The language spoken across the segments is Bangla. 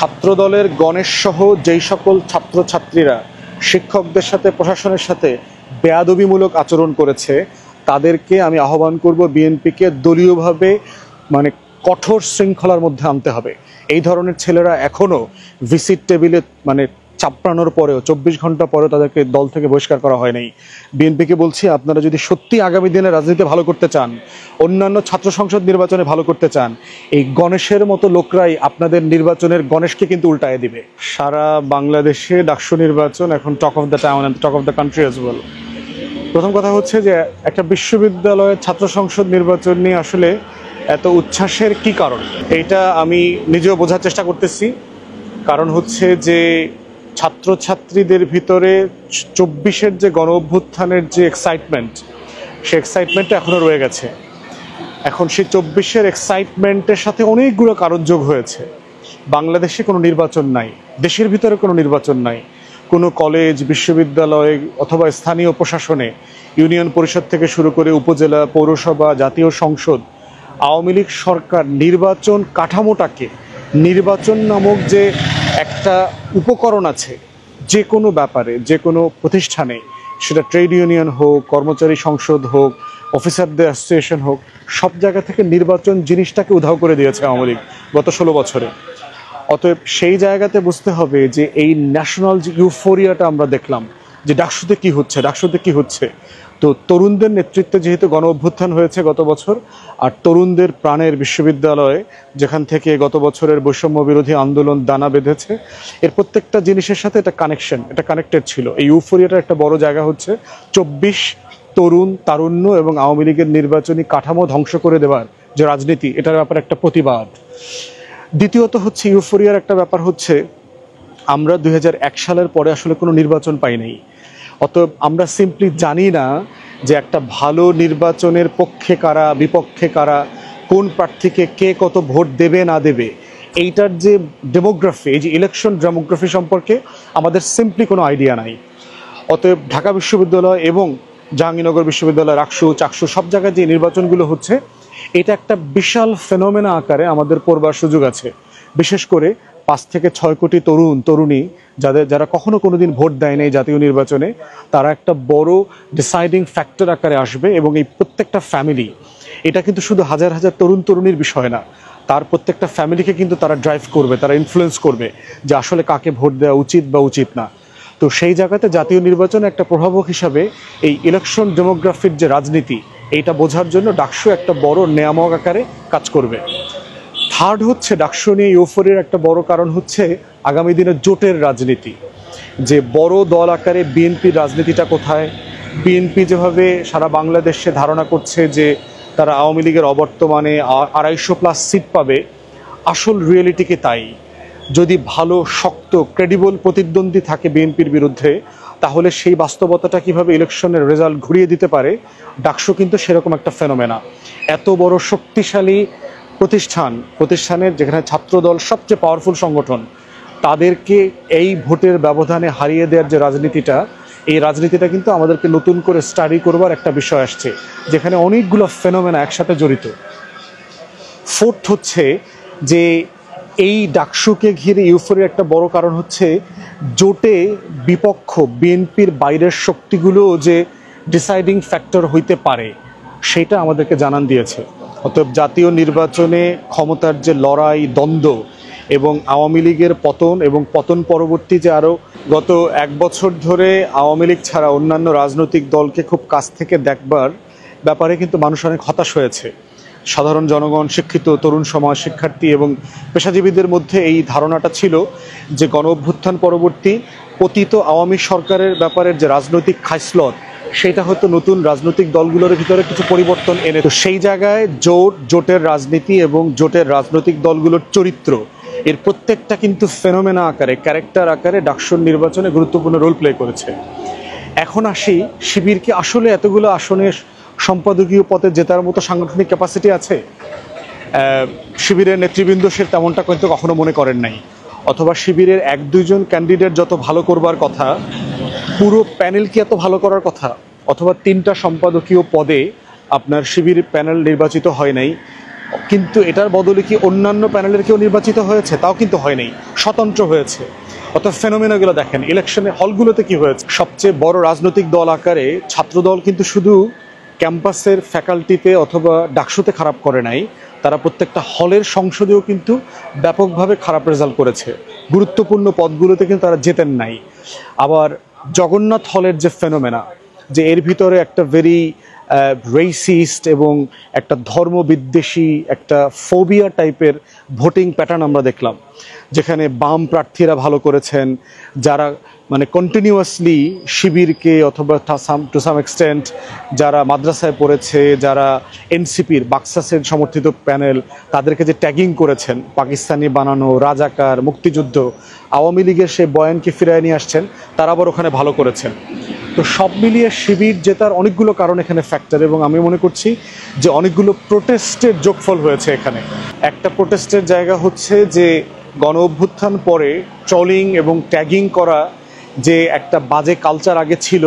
ছাত্রদলের গণেশ সহ যেই সকল ছাত্রছাত্রীরা শিক্ষকদের সাথে প্রশাসনের সাথে বেয়াদবিমূলক আচরণ করেছে তাদেরকে আমি আহ্বান করব বিএনপিকে দলীয়ভাবে কঠোর শৃঙ্খলার মধ্যে আনতে হবে। এই ধরনের ছেলেরা এখনো ভিসিট টেবিলে চাপড়ানোর পরেও 24 ঘন্টা পরেও তাদেরকে দল থেকে বহিষ্কার করা হয় নাই। বিএনপিকে বলছি, আপনারা যদি সত্যি আগামী দিনে রাজনীতি ভালো করতে চান, অন্যান্য ছাত্র সংসদ নির্বাচনে ভালো করতে চান, এই গণেশের মতো লোকরাই আপনাদের নির্বাচনের গণেশকে কিন্তু উল্টায় দিবে। সারা বাংলাদেশে ডাকসু নির্বাচন এখন talk of the town and talk of the country as well. প্রথম কথা হচ্ছে যে একটা বিশ্ববিদ্যালয়ের ছাত্র সংসদ নির্বাচন নিয়ে আসলে এত উচ্ছ্বাসের কি কারণ, এইটা আমি নিজেও বোঝার চেষ্টা করতেছি। কারণ হচ্ছে যে ছাত্রছাত্রীদের ভিতরে 24-এর যে গণ অভ্যুত্থানের যে এক্সাইটমেন্ট, সে এক্সাইটমেন্টটা এখনো রয়ে গেছে। এখন সেই 24-এর এক্সাইটমেন্টের সাথে অনেকগুলো কারণ যোগ হয়েছে। বাংলাদেশে কোনো নির্বাচন নাই, দেশের ভিতরে কোনো নির্বাচন নাই, কোনো কলেজ, বিশ্ববিদ্যালয় অথবা স্থানীয় প্রশাসনে, ইউনিয়ন পরিষদ থেকে শুরু করে উপজেলা, পৌরসভা, জাতীয় সংসদ, আওয়ামী লীগ সরকার নির্বাচন কাঠামোটাকে, নির্বাচন নামক যে একটা উপকরণ আছে যে কোনো ব্যাপারে, যে কোনো প্রতিষ্ঠানে, সেটা ট্রেড ইউনিয়ন হোক, কর্মচারী সংসদ হোক, অফিসারদের অ্যাসোসিয়েশন হোক, সব জায়গা থেকে নির্বাচন জিনিসটাকে উধাও করে দিয়েছে আওয়ামী লীগ গত 16 বছরে। অতএব সেই জায়গাতে বুঝতে হবে যে এই ন্যাশনাল যে ইউফোরিয়াটা আমরা দেখলাম যে ডাকসুতে কি হচ্ছে, ডাকসুতে কি হচ্ছে, তো তরুণদের নেতৃত্বে যেহেতু গণ অভ্যুত্থান হয়েছে গত বছর, আর তরুণদের প্রাণের বিশ্ববিদ্যালয়ে যেখান থেকে গত বছরের বৈষম্য বিরোধী আন্দোলন দানা বেঁধেছে, এর প্রত্যেকটা জিনিসের সাথে এটা কানেকশন, এটা কানেক্টেড ছিল। এই ইউফোরিয়াটার একটা বড় জায়গা হচ্ছে 24 তরুণ তারুণ্য এবং আওয়ামী লীগের নির্বাচনী কাঠামো ধ্বংস করে দেওয়ার যে রাজনীতি, এটার ব্যাপারে একটা প্রতিবাদ। দ্বিতীয়ত হচ্ছে ইউফোরিয়ার একটা ব্যাপার হচ্ছে আমরা 2001 সালের পরে আসলে কোনো নির্বাচন পাই নাই। অতএব আমরা সিম্পলি জানি না যে একটা ভালো নির্বাচনের পক্ষে কারা, বিপক্ষে কারা, কোন প্রার্থীকে কে কত ভোট দেবে না দেবে, এইটার যে ডেমোগ্রাফি, এই যে ইলেকশন ডেমোগ্রাফি সম্পর্কে আমাদের সিম্পলি কোনো আইডিয়া নাই। অতএব ঢাকা বিশ্ববিদ্যালয় এবং জাহাঙ্গীরনগর বিশ্ববিদ্যালয়, রাকসু, চাকসু সব জায়গায় যে নির্বাচনগুলো হচ্ছে, এটা একটা বিশাল ফেনোমেনা আকারে আমাদের পড়বার সুযোগ আছে। বিশেষ করে 5 থেকে 6 কোটি তরুণ তরুণী যারা কখনো কোনোদিন ভোট দেয় নাই জাতীয় নির্বাচনে, তারা একটা বড় ডিসাইডিং ফ্যাক্টর আকারে আসবে। এবং এই প্রত্যেকটা ফ্যামিলি, এটা কিন্তু শুধু হাজার হাজার তরুণ তরুণীর বিষয় না, তার প্রত্যেকটা ফ্যামিলিকে কিন্তু তারা ড্রাইভ করবে, তারা ইনফ্লুয়েন্স করবে যে আসলে কাকে ভোট দেওয়া উচিত বা উচিত না। তো সেই জায়গাতে জাতীয় নির্বাচনে একটা প্রভাবক হিসাবে এই ইলেকশন ডেমোগ্রাফির যে রাজনীতি, এইটা বোঝার জন্য ডাকসু একটা বড় নিয়ামক আকারে কাজ করবে। থার্ড হচ্ছে ডাকসু নিয়ে ইউফোরিয়ার একটা বড় কারণ হচ্ছে আগামী দিনে জোটের রাজনীতি, যে বড় দল আকারে বিএনপির রাজনীতিটা কোথায়। বিএনপি যেভাবে সারা বাংলাদেশে ধারণা করছে যে তারা আওয়ামী লীগের অবর্তমানে 250+ সিট পাবে, আসল রিয়েলিটি কি তাই? যদি ভালো শক্ত ক্রেডিবল প্রতিদ্বন্দ্বী থাকে বিএনপির বিরুদ্ধে, তাহলে সেই বাস্তবতাটা কিভাবে ইলেকশনের রেজাল্ট ঘুরিয়ে দিতে পারে, ডাকসু কিন্তু সেরকম একটা ফেনোমেনা। এত বড় শক্তিশালী প্রতিষ্ঠানের যেখানে ছাত্রদল সবচেয়ে পাওয়ারফুল সংগঠন, তাদেরকে এই ভোটের ব্যবধানে হারিয়ে দেওয়ার যে রাজনীতিটা, এই রাজনীতিটা কিন্তু আমাদেরকে নতুন করে স্টাডি করবার একটা বিষয় আসছে, যেখানে অনেকগুলো ফেনোমেনা একসাথে জড়িত। ফোর্থ হচ্ছে যে এই ডাকসুকে ঘিরে ইউফোরিয়ার একটা বড় কারণ হচ্ছে জোটে বিপক্ষ বিএনপির বাইরের শক্তিগুলো যে ডিসাইডিং ফ্যাক্টর হইতে পারে, সেটা আমাদেরকে জানান দিয়েছে। অতএব জাতীয় নির্বাচনে ক্ষমতার যে লড়াই, দ্বন্দ্ব এবং আওয়ামী লীগের পতন এবং পতন পরবর্তী যে আরও গত 1 বছর ধরে আওয়ামী লীগ ছাড়া অন্যান্য রাজনৈতিক দলকে খুব কাছ থেকে দেখবার ব্যাপারে কিন্তু মানুষ অনেক হতাশ হয়েছে। সাধারণ জনগণ, শিক্ষিত তরুণ সমাজ, শিক্ষার্থী এবং পেশাজীবীদের মধ্যে এই ধারণাটা ছিল যে গণ অভ্যুত্থান পরবর্তী পতিত আওয়ামী সরকারের ব্যাপারের যে রাজনৈতিক খাইসলত, সেটা হয়তো নতুন রাজনৈতিক দলগুলোর ভিতরে কিছু পরিবর্তন এনে। তো সেই জায়গায় জোটের রাজনীতি এবং জোটের রাজনৈতিক দলগুলোর চরিত্র, এর প্রত্যেকটা কিন্তু ফেনোমেনা আকারে, ক্যারেক্টার আকারে ডাকসুর নির্বাচনে গুরুত্বপূর্ণ রোল প্লে করেছে। এখন আসি, শিবিরকে আসলে এতগুলো আসনে সম্পাদকীয় পদে জেতার মতো সাংগঠনিক ক্যাপাসিটি আছে? শিবিরের নেতৃবৃন্দ সে তেমনটা কিন্তু কখনো মনে করেন নাই। অথবা শিবিরের 1-2 জন ক্যান্ডিডেট যত ভালো করবার কথা, পুরো প্যানেল কি এত ভালো করার কথা? অথবা 3টা সম্পাদকীয় পদে আপনার শিবির প্যানেল নির্বাচিত হয় নাই, কিন্তু এটার বদলে কি অন্যান্য প্যানেলের কেউ নির্বাচিত হয়েছে? তাও কিন্তু হয়নি, স্বতন্ত্র হয়েছে। অর্থাৎ ফেনোমেনাগুলো দেখেন, ইলেকশনে হলগুলোতে কি হয়েছে। সবচেয়ে বড় রাজনৈতিক দল আকারে ছাত্রদল কিন্তু শুধু ক্যাম্পাসের ফ্যাকাল্টিতে অথবা ডাকসুতে খারাপ করে নাই, তারা প্রত্যেকটা হলের সংসদেও কিন্তু ব্যাপকভাবে খারাপ রেজাল্ট করেছে। গুরুত্বপূর্ণ পদগুলোতে কিন্তু তারা জেতেন নাই। আবার জগন্নাথ হলের যে ফেনোমেনা, যে এর ভিতরে একটা ভেরি রেসিস্ট এবং একটা ধর্মবিদ্বেষী একটা ফোবিয়া টাইপের ভোটিং প্যাটার্ন আমরা দেখলাম, যেখানে বাম প্রার্থীরা ভালো করেছেন, যারা মানে কন্টিনিউয়াসলি শিবিরকে অথবা টু সাম এক্সটেন্ট যারা মাদ্রাসায় পড়েছে, যারা এনসিপির বাক্সাসের সমর্থিত প্যানেল, তাদেরকে যে ট্যাগিং করেছেন পাকিস্তানি বানানো, রাজাকার, মুক্তিযুদ্ধ, আওয়ামী লীগের সেই বয়ানকে ফিরিয়ে নিয়ে আসছেন, তারা আবার ওখানে ভালো করেছেন। তো সব মিলিয়ে শিবির জেতার অনেকগুলো কারণ এখানে ফ্যাক্টর, এবং আমি মনে করছি যে অনেকগুলো প্রোটেস্টের যোগফল হয়েছে এখানে। একটা প্রোটেস্টের জায়গা হচ্ছে যে গণ অভ্যুত্থান পরে ট্রলিং এবং ট্যাগিং করা যে একটা বাজে কালচার আগে ছিল,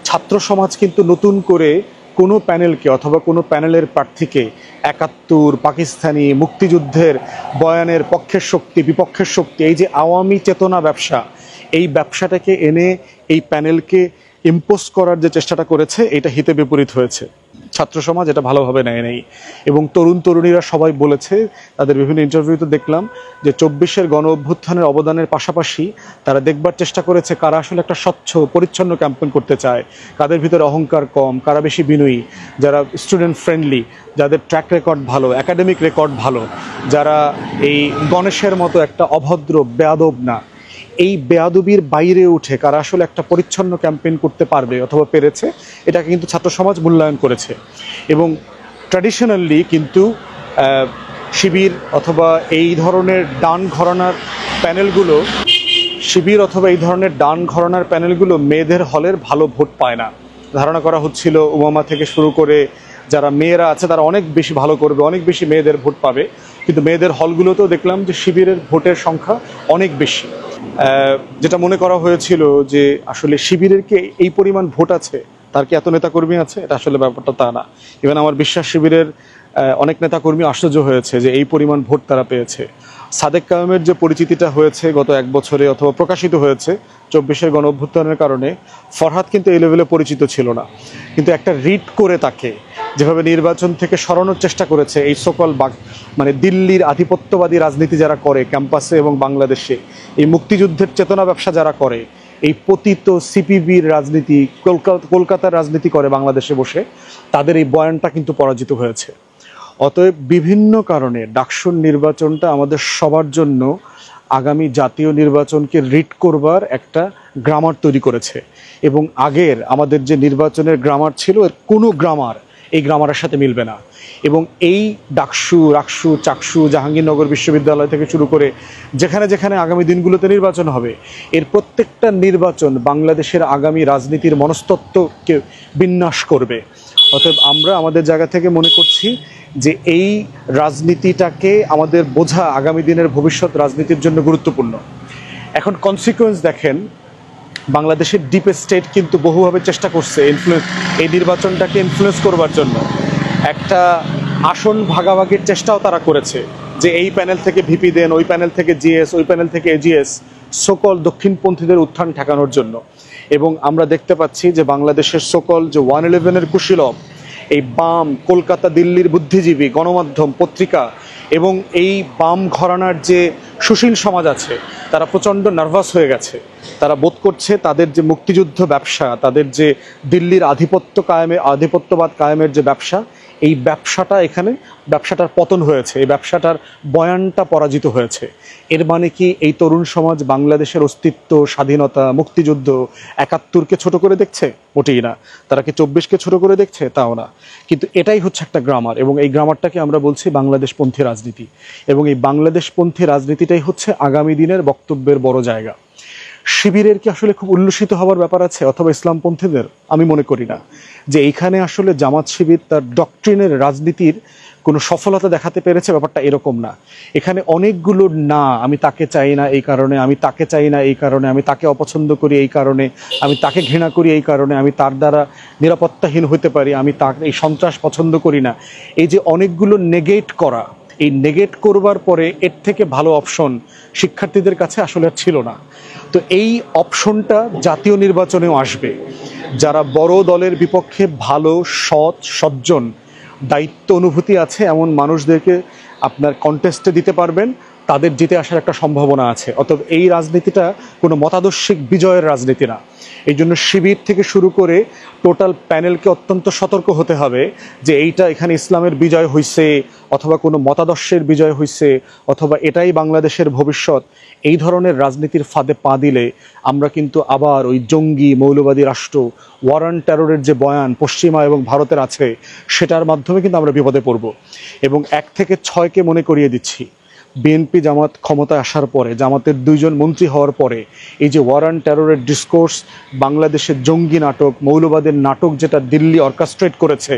ছাত্র সমাজ কিন্তু নতুন করে কোনো প্যানেলকে অথবা কোনো প্যানেলের প্রার্থীকে ৭১, পাকিস্তানি, মুক্তিযুদ্ধের বয়ানের পক্ষের শক্তি, বিপক্ষের শক্তি, এই যে আওয়ামী চেতনা ব্যবসা, এই ব্যবসাটাকে এনে এই প্যানেলকে ইম্পোজ করার যে চেষ্টাটা করেছে, এটা হিতে বিপরীত হয়েছে। ছাত্র সমাজ এটা ভালোভাবে নেয় নেই, এবং তরুণ তরুণীরা সবাই বলেছে, তাদের বিভিন্ন ইন্টারভিউতে দেখলাম যে ২৪-এর গণ অভ্যুত্থানের অবদানের পাশাপাশি তারা দেখবার চেষ্টা করেছে কারা আসলে একটা স্বচ্ছ পরিচ্ছন্ন ক্যাম্পেইন করতে চায়, কাদের ভিতরে অহংকার কম, কারা বেশি বিনয়ী, যারা স্টুডেন্ট ফ্রেন্ডলি, যাদের ট্র্যাক রেকর্ড ভালো, একাডেমিক রেকর্ড ভালো, যারা এই গণেশের মতো একটা অভদ্র বেয়াদব না। এই বেয়াদবির বাইরে উঠে কারা আসলে একটা পরিচ্ছন্ন ক্যাম্পেইন করতে পারবে অথবা পেরেছে, এটাকে কিন্তু ছাত্র সমাজ মূল্যায়ন করেছে। এবং ট্র্যাডিশনালি কিন্তু শিবির অথবা এই ধরনের ডান ঘরানার প্যানেলগুলো মেয়েদের হলের ভালো ভোট পায় না। ধারণা করা হচ্ছিল উমামা থেকে শুরু করে যারা মেয়েরা আছে তারা অনেক বেশি ভালো করবে, অনেক বেশি মেয়েদের ভোট পাবে, কিন্তু মেয়েদের হলগুলোতেও দেখলাম যে শিবিরের ভোটের সংখ্যা অনেক বেশি। যেটা মনে করা হয়েছিল যে আসলে শিবিরের কি এই পরিমাণ ভোট আছে, তার কি এত নেতাকর্মী আছে, এটা আসলে ব্যাপারটা তা না। ইভেন আমার বিশ্বাস শিবিরের অনেক নেতাকর্মী আশ্চর্য হয়েছে যে এই পরিমাণ ভোট তারা পেয়েছে। সাদেক কায়েমের যে পরিচিতিটা হয়েছে গত ১ বছরে অথবা প্রকাশিত হয়েছে ২৪-এর গণ অভ্যুত্থানের কারণে, ফরহাদ কিন্তু এই লেভেলে পরিচিত ছিল না, কিন্তু একটা রিট করে তাকে যেভাবে নির্বাচন থেকে সরানোর চেষ্টা করেছে এই সকল মানে দিল্লির আধিপত্যবাদী রাজনীতি যারা করে ক্যাম্পাসে এবং বাংলাদেশে, এই মুক্তিযুদ্ধের চেতনা ব্যবসা যারা করে, এই পতিত সিপিবির রাজনীতি, কলকাতার রাজনীতি করে বাংলাদেশে বসে, তাদের এই বয়ানটা কিন্তু পরাজিত হয়েছে। অতএব বিভিন্ন কারণে ডাকসুর নির্বাচনটা আমাদের সবার জন্য আগামী জাতীয় নির্বাচনকে রিড করবার একটা গ্রামার তৈরি করেছে, এবং আগের আমাদের যে নির্বাচনের গ্রামার ছিল এর কোনো গ্রামার এই গ্রামারের সাথে মিলবে না। এবং এই ডাকসু, রাকসু, চাকসু, জাহাঙ্গীরনগর বিশ্ববিদ্যালয় থেকে শুরু করে যেখানে যেখানে আগামী দিনগুলোতে নির্বাচন হবে, এর প্রত্যেকটা নির্বাচন বাংলাদেশের আগামী রাজনীতির মনস্তত্ত্বকে বিন্যাস করবে। অতএব আমরা আমাদের জায়গা থেকে মনে করছি যে এই রাজনীতিটাকে আমাদের বোঝা আগামী দিনের ভবিষ্যৎ রাজনীতির জন্য গুরুত্বপূর্ণ। এখন কনসিকুয়েন্স দেখেন, বাংলাদেশের ডিপ স্টেট কিন্তু বহুভাবে চেষ্টা করছে এই নির্বাচনটাকে ইনফ্লুয়েন্স করবার জন্য। একটা আসন ভাগাভাগির চেষ্টাও তারা করেছে, যে এই প্যানেল থেকে ভিপি দেন, ওই প্যানেল থেকে জিএস, ওই প্যানেল থেকে এজিএস, সকল দক্ষিণপন্থীদের উত্থান ঠেকানোর জন্য। এবং আমরা দেখতে পাচ্ছি যে বাংলাদেশের সকল যে 111-এর কুশীলব, এই বাম, কলকাতা দিল্লির বুদ্ধিজীবী, গণমাধ্যম, পত্রিকা এবং এই বাম ঘরানার যে সুশীল সমাজ আছে, তারা প্রচণ্ড নার্ভাস হয়ে গেছে। তারা বোধ করছে তাদের যে মুক্তিযুদ্ধ ব্যবসা, তাদের যে দিল্লির আধিপত্যবাদ কায়েমের যে ব্যবসা, এই ব্যবসাটার পতন হয়েছে, এই ব্যবসাটার বয়ানটা পরাজিত হয়েছে। এর মানে কি এই তরুণ সমাজ বাংলাদেশের অস্তিত্ব, স্বাধীনতা, মুক্তিযুদ্ধ, ৭১-কে ছোট করে দেখছে? মোটেই না। তারা কি ২৪-কে ছোট করে দেখছে? তাও না। কিন্তু এটাই হচ্ছে একটা গ্রামার, এবং এই গ্রামারটাকে আমরা বলছি বাংলাদেশপন্থী রাজনীতি, এবং এই বাংলাদেশপন্থী রাজনীতিটাই হচ্ছে আগামী দিনের বক্তব্যের বড় জায়গা। শিবিরের কি আসলে খুব উল্লসিত হওয়ার ব্যাপার আছে অথবা ইসলামপন্থীদের? আমি মনে করি না যে এইখানে আসলে জামাত শিবির তার ডক্ট্রিনের রাজনীতির কোনো সফলতা দেখাতে পেরেছে, ব্যাপারটা এরকম না। এখানে অনেকগুলো না, আমি তাকে চাই না এই কারণে, আমি তাকে চাই না এই কারণে, আমি তাকে অপছন্দ করি এই কারণে, আমি তাকে ঘৃণা করি এই কারণে, আমি তার দ্বারা নিরাপত্তাহীন হতে পারি, আমি তার এই সন্ত্রাস পছন্দ করি না, এই যে অনেকগুলো নেগেট করা, এই নেগেট করবার পরে এর থেকে ভালো অপশন শিক্ষার্থীদের কাছে আসলে আর ছিল না। তো এই অপশনটা জাতীয় নির্বাচনেও আসবে। যারা বড় দলের বিপক্ষে ভালো, সৎ, সজ্জন, দায়িত্ব অনুভূতি আছে এমন মানুষদেরকে আপনার কন্টেস্টে দিতে পারবেন, তাদের জিতে আসার একটা সম্ভাবনা আছে। অতএব এই রাজনীতিটা কোনো মতাদর্শিক বিজয়ের রাজনীতি না। এই জন্য শিবির থেকে শুরু করে টোটাল প্যানেলকে অত্যন্ত সতর্ক হতে হবে যে এইটা এখানে ইসলামের বিজয় হইছে অথবা কোনো মতাদর্শের বিজয় হইছে অথবা এটাই বাংলাদেশের ভবিষ্যৎ, এই ধরনের রাজনীতির ফাঁদে পা দিলে আমরা কিন্তু আবার ওই জঙ্গি মৌলবাদী রাষ্ট্র, ওয়ার অন টেররের যে বয়ান পশ্চিমা এবং ভারতের আছে সেটার মাধ্যমে কিন্তু আমরা বিপদে পড়ব। এবং 1 থেকে 6কে মনে করিয়ে দিচ্ছি, বিএনপি জামাত ক্ষমতায় আসার পরে, জামাতের 2 জন মন্ত্রী হওয়ার পরে এই যে ওয়ার অন টেররের ডিসকোর্স, বাংলাদেশের জঙ্গি নাটক, মৌলবাদের নাটক যেটা দিল্লি অর্কেস্ট্রেট করেছে,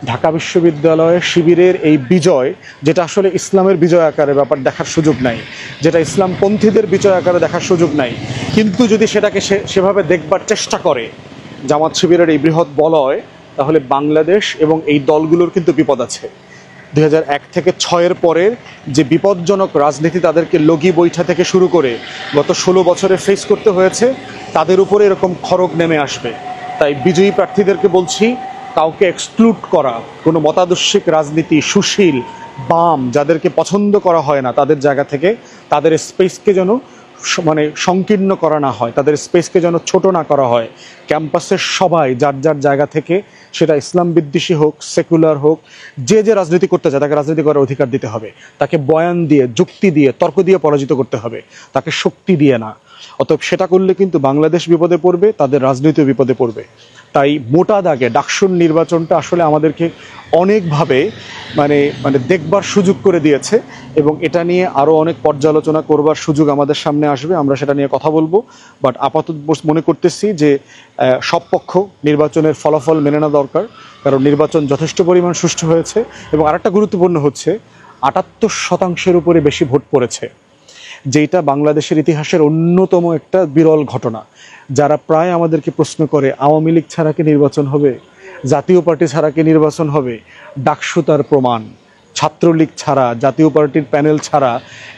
ঢাকা বিশ্ববিদ্যালয়ে শিবিরের এই বিজয়, যেটা আসলে ইসলামের বিজয় আকারে ব্যাপার দেখার সুযোগ নাই, যেটা ইসলামপন্থীদের বিজয় আকারে দেখার সুযোগ নাই, কিন্তু যদি সেটাকে সেভাবে দেখবার চেষ্টা করে জামাত শিবিরের এই বৃহৎ বলয়, তাহলে বাংলাদেশ এবং এই দলগুলোর কিন্তু বিপদ আছে। 2001 থেকে 6-এর পরের যে বিপজ্জনক রাজনীতি তাদেরকে লগি বৈঠা থেকে শুরু করে গত 16 বছরে ফেস করতে হয়েছে, তাদের উপরে এরকম খড়গ নেমে আসবে। তাই বিজয়ী প্রার্থীদেরকে বলছি, কাউকে এক্সক্লুড করা, কোনো মতাদর্শিক রাজনীতি, সুশীল, বাম যাদেরকে পছন্দ করা হয় না তাদের জায়গা থেকে তাদের স্পেসকে যেন মানে সংকীর্ণ করা না হয়, তাদের স্পেসকে যেন ছোট না করা হয়। ক্যাম্পাসের সবাই যার যার জায়গা থেকে, সেটা ইসলাম বিদ্বেষী হোক, সেকুলার হোক, যে যে রাজনীতি করতে চায় তাকে রাজনীতি করার অধিকার দিতে হবে। তাকে বয়ান দিয়ে, যুক্তি দিয়ে, তর্ক দিয়ে পরাজিত করতে হবে, তাকে শক্তি দিয়ে না। অতএব সেটা করলে কিন্তু বাংলাদেশ বিপদে পড়বে, তাদের রাজনীতিও বিপদে পড়বে। তাই মোটা দাগে ডাকসুর নির্বাচনটা আসলে আমাদেরকে অনেকভাবে মানে মানে দেখবার সুযোগ করে দিয়েছে এবং এটা নিয়ে আরও অনেক পর্যালোচনা করবার সুযোগ আমাদের সামনে আসবে, আমরা সেটা নিয়ে কথা বলবো। বাট আপাতত মনে করতেছি যে সব পক্ষ নির্বাচনের ফলাফল মেনে নেওয়া দরকার, কারণ নির্বাচন যথেষ্ট পরিমাণ সুষ্ঠু হয়েছে। এবং আরেকটা গুরুত্বপূর্ণ হচ্ছে 78% উপরে বেশি ভোট পড়েছে, যেটা বাংলাদেশের ইতিহাসের অন্যতম একটা বিরল ঘটনা। যারা প্রায় আমাদেরকে প্রশ্ন করে আওয়ামী লীগ ছাড়া কি নির্বাচন হবে, জাতীয় পার্টি ছাড়া কি নির্বাচন হবে, ডাকসু তার প্রমাণ। ছাত্রলীগ ছাড়া, জাতীয় পার্টির প্যানেল ছাড়া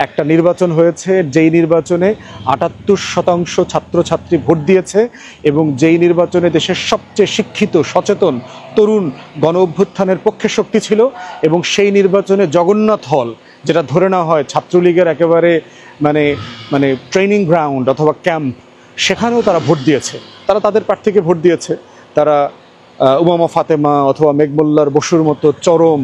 একটা নির্বাচন হয়েছে, যেই নির্বাচনে 78% ছাত্রছাত্রী ভোট দিয়েছে এবং যেই নির্বাচনে দেশের সবচেয়ে শিক্ষিত, সচেতন তরুণ গণ অভ্যুত্থানের পক্ষে শক্তি ছিল। এবং সেই নির্বাচনে জগন্নাথ হল, যেটা ধরে নেওয়া হয় ছাত্রলীগের একেবারে মানে মানে ট্রেনিং গ্রাউন্ড অথবা ক্যাম্প, সেখানেও তারা ভোট দিয়েছে, তারা তাদের প্রার্থীকে ভোট দিয়েছে। তারা উমামা ফাতেমা অথবা মেঘমোল্লার বসুর মতো চরম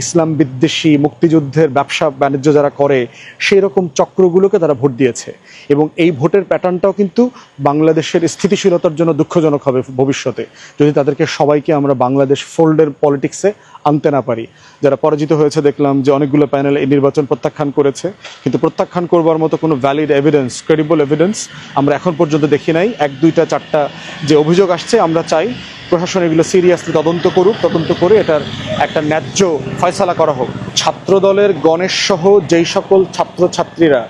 ইসলাম বিদ্বেষী, মুক্তিযুদ্ধের ব্যবসা বাণিজ্য যারা করে সেই রকম চক্রগুলোকে তারা ভোট দিয়েছে। এবং এই ভোটের প্যাটার্নটাও কিন্তু বাংলাদেশের স্থিতিশীলতার জন্য দুঃখজনক হবে ভবিষ্যতে, যদি তাদেরকে সবাইকে আমরা বাংলাদেশ ফোল্ডের পলিটিক্সে আনতে না পারি। যারা পরাজিত হয়েছে দেখলাম যে অনেকগুলো প্যানেল এই নির্বাচন প্রত্যাখ্যান করেছে, কিন্তু প্রত্যাখ্যান করবার মতো কোনো ভ্যালিড এভিডেন্স, ক্রেডিবল এভিডেন্স আমরা এখন পর্যন্ত দেখি নাই। 1, 2, 4টা যে অভিযোগ আসছে, আমরা চাই প্রশাসন এগুলো সিরিয়াসলি তদন্ত করুক, তদন্ত করে এটার একটা ন্যায্য ফয়সালা করা হোক। ছাত্র দলের গণেশ সহ যেই সকল ছাত্রছাত্রীরা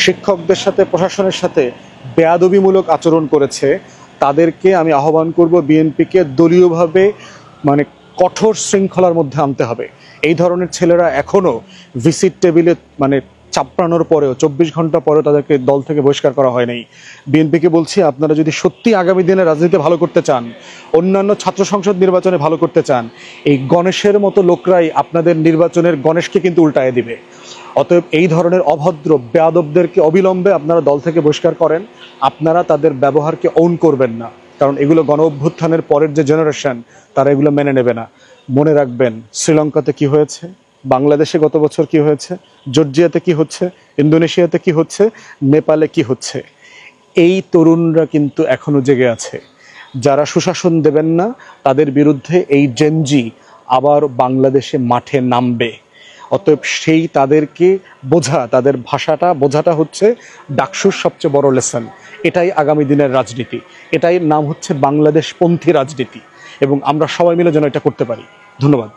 শিক্ষকদের সাথে, প্রশাসনের সাথে বেয়াদবিমূলক আচরণ করেছে, তাদেরকে আমি আহ্বান করব বিএনপিকে দলীয়ভাবে মানে কঠোর শৃঙ্খলার মধ্যে আনতে হবে। এই ধরনের ছেলেরা এখনও ভিসিট টেবিলে মানে চাপড়ানোর পরেও 24 ঘন্টা পরেও তাদেরকে দল থেকে বহিষ্কার করা হয় নাই। বিএনপিকে বলছি, আপনারা যদি সত্যি আগামী দিনে রাজনীতি ভালো করতে চান, অন্যান্য ছাত্র সংসদ নির্বাচনে ভালো করতে চান, এই গণেশের মতো লোকরাই আপনাদের নির্বাচনের গণেশকে কিন্তু উল্টায় দিবে। অতএব এই ধরনের অভদ্র বেয়াদবদেরকে অবিলম্বে আপনারা দল থেকে বহিষ্কার করেন। আপনারা তাদের ব্যবহারকে ওন করবেন না, কারণ এগুলো গণ অভ্যুত্থানের পরের যে জেনারেশন, তারা এগুলো মেনে নেবে না। মনে রাখবেন, শ্রীলঙ্কাতে কি হয়েছে, বাংলাদেশে গত বছর কি হয়েছে, জর্জিয়াতে কি হচ্ছে, ইন্দোনেশিয়াতে কি হচ্ছে, নেপালে কি হচ্ছে। এই তরুণরা কিন্তু এখনো জেগে আছে। যারা সুশাসন দেবেন না, তাদের বিরুদ্ধে এই জেনজি আবার বাংলাদেশে মাঠে নামবে। অতএব সেই তাদেরকে বোঝা, তাদের ভাষাটা বোঝাটা হচ্ছে ডাকসুর সবচেয়ে বড় লেসন। এটাই আগামী দিনের রাজনীতি, এটাই নাম হচ্ছে বাংলাদেশপন্থী রাজনীতি, এবং আমরা সবাই মিলে যেন এটা করতে পারি। ধন্যবাদ।